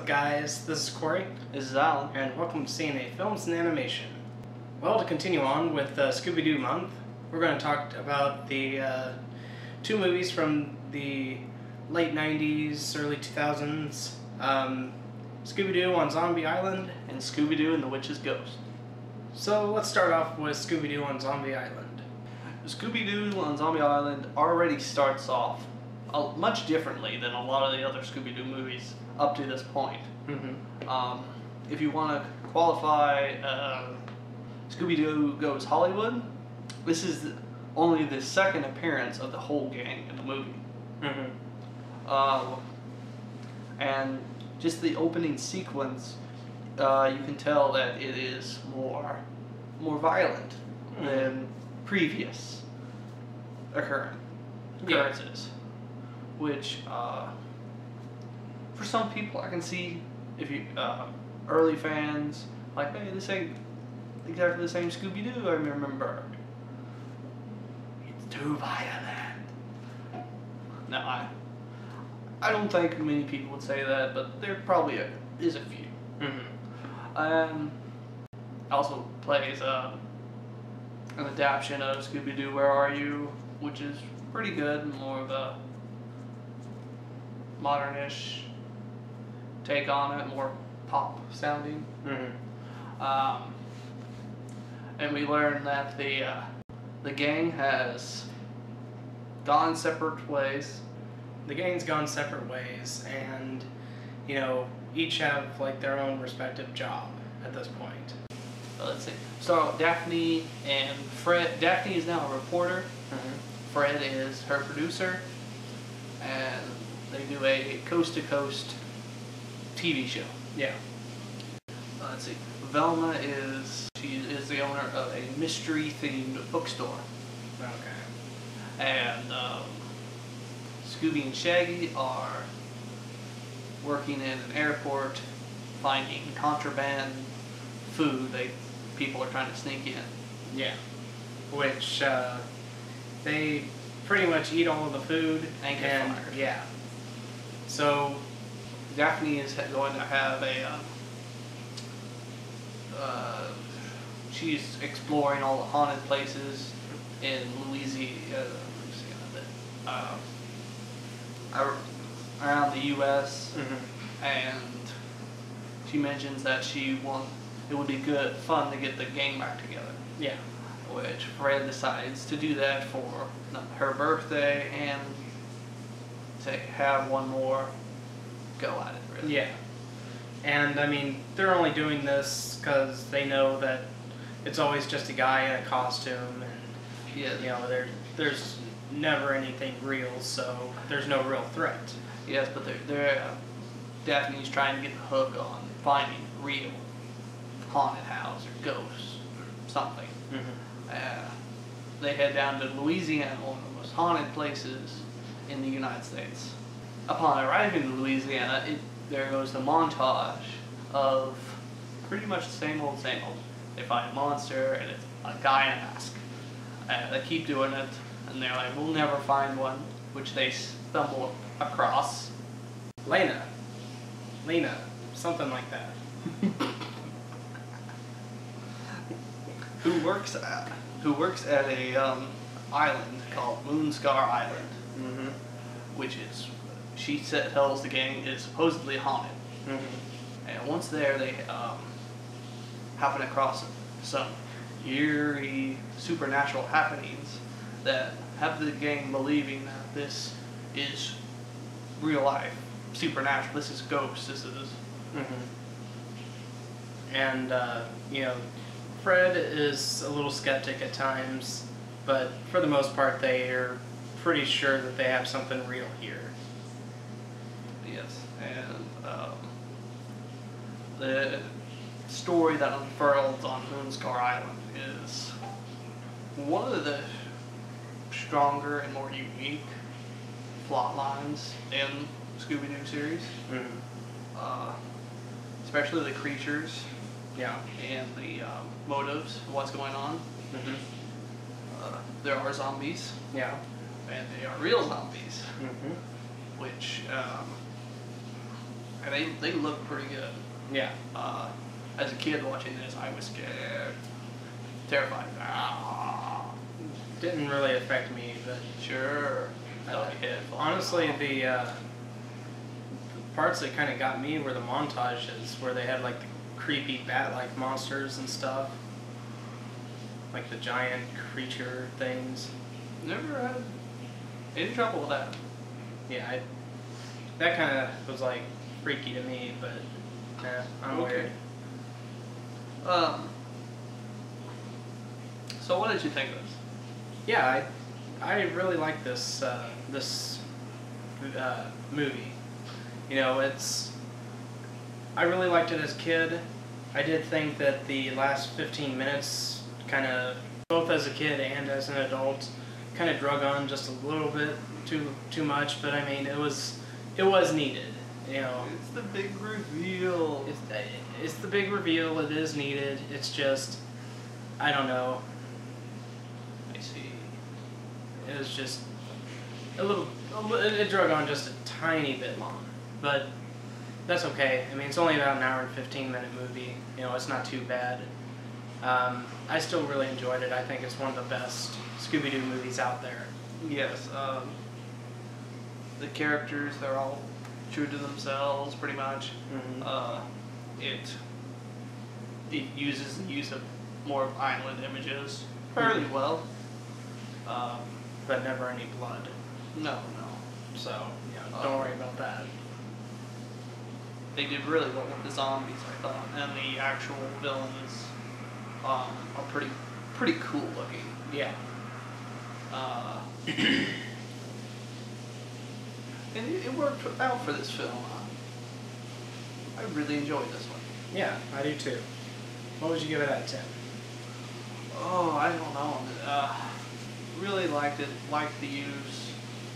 guys? This is Corey. This is Alan. And welcome to CNA Films and Animation. Well, to continue on with Scooby-Doo month, we're going to talk about the two movies from the late 90s, early 2000s. Scooby-Doo on Zombie Island. And Scooby-Doo and the Witch's Ghost. So let's start off with Scooby-Doo on Zombie Island. Scooby-Doo on Zombie Island already starts off much differently than a lot of the other Scooby-Doo movies up to this point. Mm-hmm. If you want to qualify Scooby-Doo Goes Hollywood, this is only the second appearance of the whole gang in the movie. Mm-hmm. And just the opening sequence, you can tell that it is more violent than previous occurrences. Which, for some people, I can see, if you early fans, like, hey, this ain't exactly the same Scooby-Doo I remember. It's too violent. Now, I don't think many people would say that, but there probably is a few. Mm-hmm. Also plays an adaptation of Scooby-Doo Where Are You, which is pretty good, more of a modernish take on it, more pop sounding. Mm-hmm. And we learn that the gang has gone separate ways. The gang's gone separate ways, and each have like their own respective job at this point. Let's see. So Daphne and Fred. Daphne is now a reporter. Mm-hmm. Fred is her producer, and they do a coast-to-coast TV show. Yeah. Let's see. Velma is the owner of a mystery-themed bookstore. Okay. And Scooby and Shaggy are working in an airport, finding contraband food people are trying to sneak in. Yeah. Which they pretty much eat all of the food And get fired. Yeah. So Daphne is going to have she's exploring all the haunted places in Louisiana, around the U.S. Mm-hmm. And she mentions that it would be fun to get the gang back together. Yeah. Which Fred decides to do that for her birthday and to have one more go at it, really. Yeah. And I mean, they're only doing this because they know that it's always just a guy in a costume, and there's never anything real, so there's no real threat. Yes, but Daphne's trying to get the hook on finding real haunted house or ghosts or something. Mm-hmm. They head down to Louisiana, one of the most haunted places in the United States. Upon arriving in Louisiana, there goes the montage of pretty much the same old, same old. They find a monster, and it's a guy in a mask. They keep doing it, and they're like, we'll never find one, which they stumble across. Lena, something like that. Who works at a island called Moonscar Island, Mm-hmm. which is, she tells the gang, is supposedly haunted. Mm-hmm. And once there, they happen across some eerie supernatural happenings that have the gang believing that this is real life, supernatural. This is ghosts. This is. Mm-hmm. And Fred is a little skeptic at times, but for the most part, they are pretty sure that they have something real here. Yes, and the story that unfurls on Moonscar Island is one of the stronger and more unique plot lines in the Scooby-Doo series. Mm-hmm. Especially the creatures. Yeah. And the motives, what's going on. Mm-hmm. There are zombies. Yeah. And they are real zombies. Mm-hmm. Which and they look pretty good. Yeah. As a kid watching this, I was scared, terrified. Ah. Didn't really affect me, but Sure. honestly, the parts that kind of got me were the montages where they had like the creepy bat-like monsters and stuff, like the giant creature things. Never had any trouble with that. Yeah, that kind of was like freaky to me, but I'm weird. So what did you think of this? Yeah, I really like this movie. You know, I really liked it as a kid. I did think that the last 15 minutes kind of, both as a kid and as an adult, kind of drug on just a little bit too much, but I mean, it was needed, you know. It's the big reveal. It's the big reveal. It is needed. It's just, I don't know. I see. It was just it drug on just a tiny bit long, but that's okay. I mean, it's only about an hour and 15-minute movie. You know, it's not too bad. I still really enjoyed it. I think it's one of the best Scooby-Doo movies out there. Yes. The characters, they're all true to themselves, pretty much. Mm-hmm. It uses the use of more island images fairly well. But never any blood. No. So, yeah, don't worry about that. They did really well with the zombies, I thought, and the actual villains are pretty cool looking. Yeah. And it worked out for this film. I really enjoyed this one. Yeah, I do too. What would you give it out of 10? Oh, I don't know. Really liked it. Liked the use,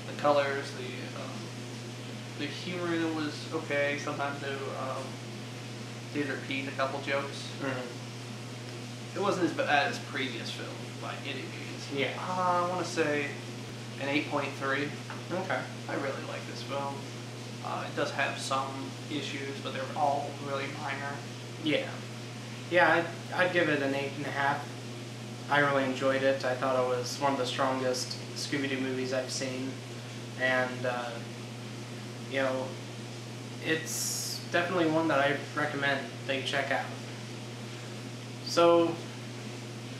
the colors, the humor in it was okay. Sometimes they did repeat a couple jokes. Mm-hmm. It wasn't as bad as previous films by any means. Yeah. I want to say an 8.3. Okay. I really like this film. It does have some issues, but they're all really minor. Yeah. Yeah, I'd give it an 8.5. I really enjoyed it. I thought it was one of the strongest Scooby-Doo movies I've seen. And, you know, it's definitely one that I recommend that you check out. So,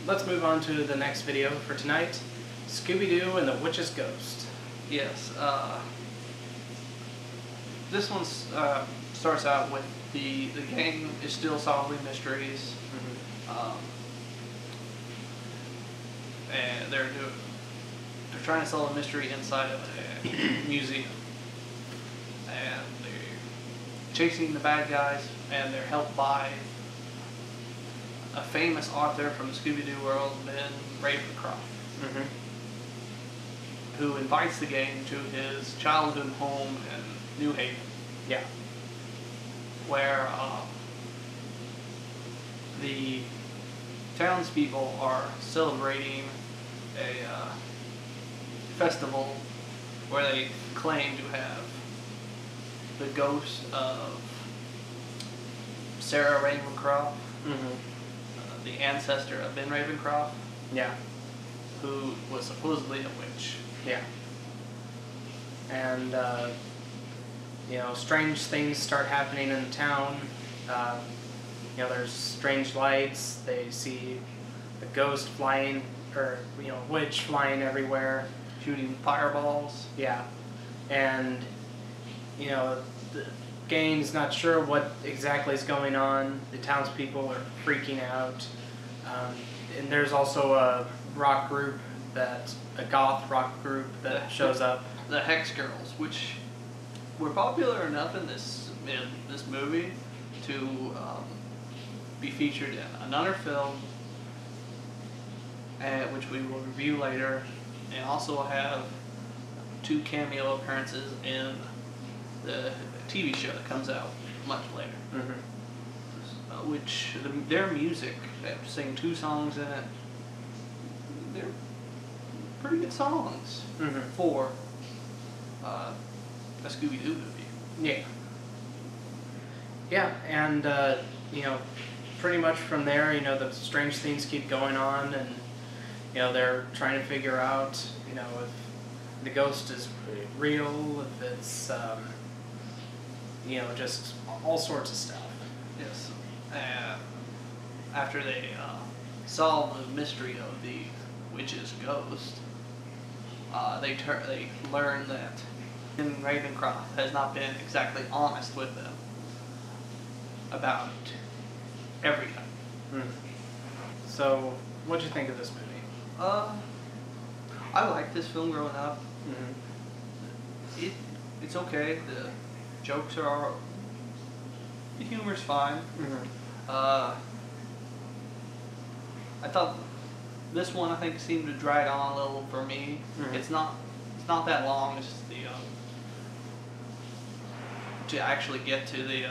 let's move on to the next video for tonight. Scooby-Doo and the Witch's Ghost. Yes. This one starts out with the gang is still solving mysteries. Mm-hmm. And they're trying to solve a mystery inside of a museum, and they're chasing the bad guys, and they're helped by a famous author from the Scooby-Doo world, Ben Ravencroft, Mm-hmm. who invites the gang to his childhood home in New Haven. Yeah. Where the townspeople are celebrating a festival where they claim to have the ghost of Sarah Ravencroft, Mm-hmm. the ancestor of Ben Ravencroft, Yeah. who was supposedly a witch. Yeah. And, you know, strange things start happening in the town. You know, there's strange lights. They see a ghost flying, or, you know, witch flying everywhere. Shooting fireballs. Yeah. And, you know, the gang's not sure what exactly is going on. The townspeople are freaking out. And there's also a goth rock group that shows up. The Hex Girls, which were popular enough in this movie to be featured in another film, which we will review later, and also have 2 cameo appearances in the TV show that comes out much later. Mm-hmm. Which their music, they sing 2 songs in it. They're pretty good songs Mm-hmm. for a Scooby-Doo movie. Yeah. Yeah, and you know, pretty much from there, you know, the strange things keep going on, and you know, they're trying to figure out, you know, if the ghost is real, if it's you know, just all sorts of stuff. Yes. After they solve the mystery of the witch's ghost, they learn that Ravencroft has not been exactly honest with them about everything. So, what'd you think of this movie? I liked this film growing up. Mm-hmm. It's okay. The jokes are. The humor's fine. Mm-hmm. I thought this one, I think, seemed to drag on a little for me. Mm-hmm. It's not that long. It's just the to actually get to the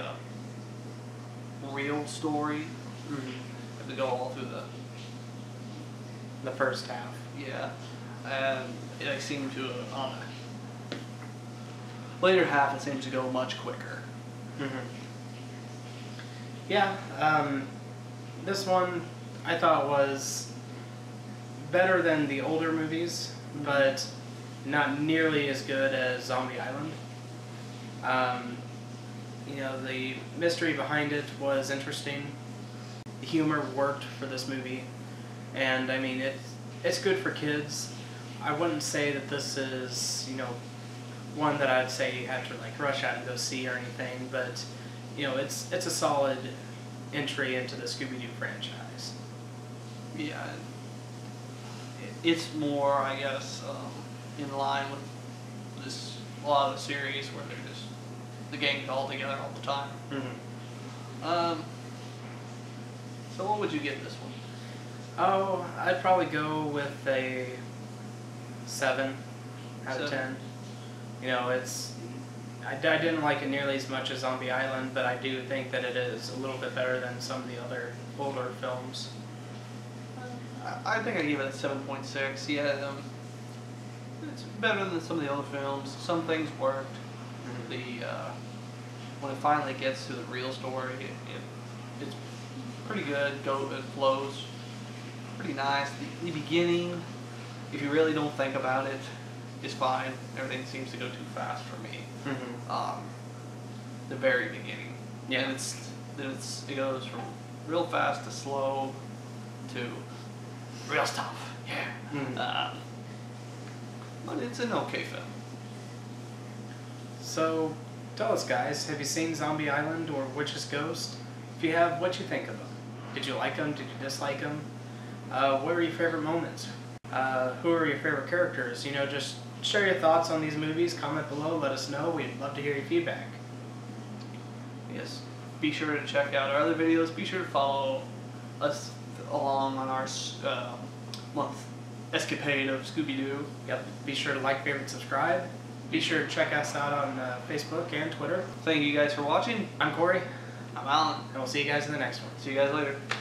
real story. Mm-hmm. Have to go all through The first half. yeah, and it seemed to on the later half it seems to go much quicker. Mm-hmm. Yeah, this one I thought was better than the older movies, but not nearly as good as Zombie Island. You know, the mystery behind it was interesting. The humor worked for this movie, and I mean it's good for kids. I wouldn't say that this is, you know, one that I'd say you have to like rush out and go see or anything, but you know, it's a solid entry into the Scooby-Doo franchise. Yeah, it's more, I guess, in line with a lot of the series where they're just the gang's all together all the time. Mm-hmm. So what would you give this one? Oh, I'd probably go with a 7 out of 10. You know, I didn't like it nearly as much as Zombie Island, but I do think that it is a little bit better than some of the other older films. I think I give it a 7.6. Yeah, it's better than some of the other films. Some things worked. Mm-hmm. When it finally gets to the real story, it's pretty good. It flows pretty nice. The beginning, if you really don't think about it, is fine. Everything seems to go too fast for me. Mm-hmm. The very beginning, Yeah. and it goes from real fast to slow to real stuff. Yeah. Mm-hmm. But it's an okay film. So, tell us guys, have you seen Zombie Island or Witch's Ghost? If you have, what you think of them? Did you like them? Did you dislike them? What were your favorite moments? Who are your favorite characters? You know, just share your thoughts on these movies. Comment below. Let us know. We'd love to hear your feedback. Yes. Be sure to check out our other videos. Be sure to follow us along on our month escapade of Scooby-Doo. Yep. Be sure to like, favorite, subscribe. Be sure to check us out on Facebook and Twitter. Thank you guys for watching. I'm Corey, I'm Alan. and we'll see you guys in the next one. See you guys later.